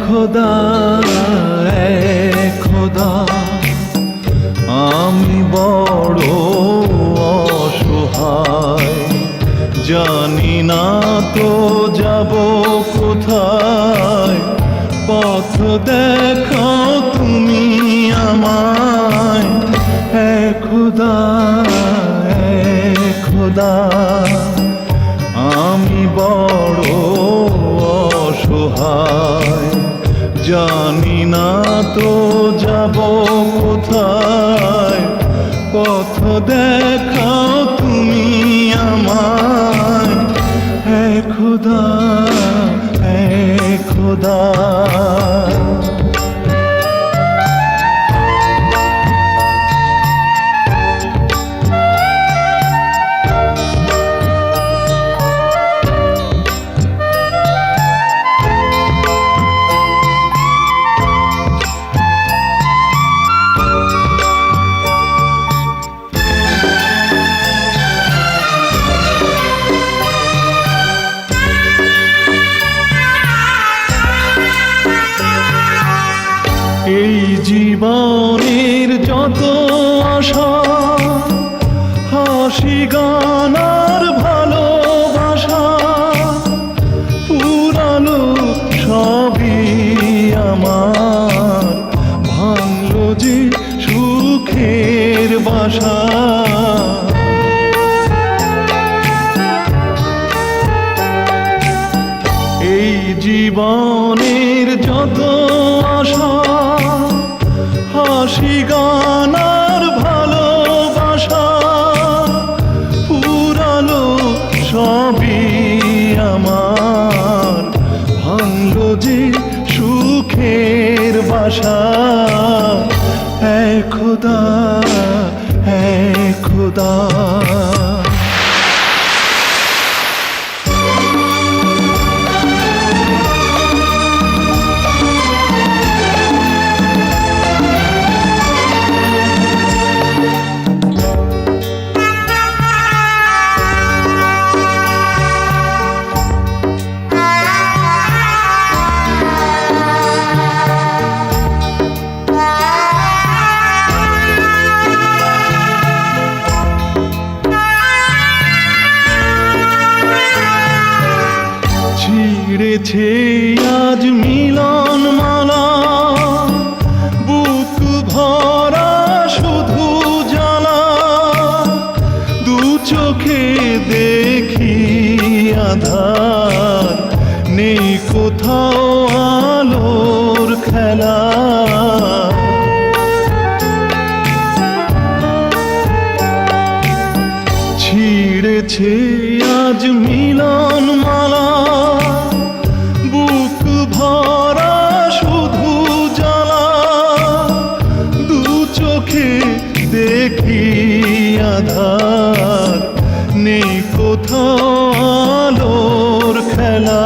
খোদা খোদা আমি বড় অসহায়, জানি না তো যাব কোথায়, পথ দেখাও তুমি আমায়। খোদা খোদা আমি বড় অসহায়, জানি না তো যাব কোথায়, পথ দেখাও তুমি আমায়। খোদা খোদা এই জীবনের যত আশা, হাসি গান আর ভালোবাসা, পুরানো সবই আমার, ভাঙলো যে সুখের বাসা। এই জীবনের যত আশা, হাসি গান আর ভালোবাসা, পুরানো সবই আমার, ভাঙলো যে সুখের বাসা। খোদা খোদা ছিঁড়েছে আজ মিলন মালা, বুক ভরা শুধু জ্বালা, দু চোখে দেখি আধার, নেই কোথাও আলোর খেলা। ছিঁড়েছে আজ মিলন মালা, বুক ভরা শুধু জ্বালা, দু চোখে দেখি আধার, নেই কোথাও আলোর খেলা।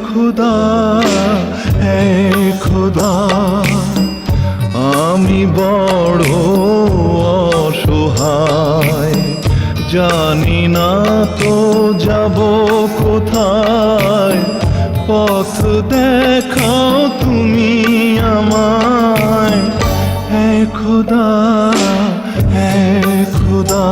খোদা খোদা আমি বড় অসহায়, জানি না তো যাব কোথায়, পথ দেখাও তুমি আমায়। খোদা খোদা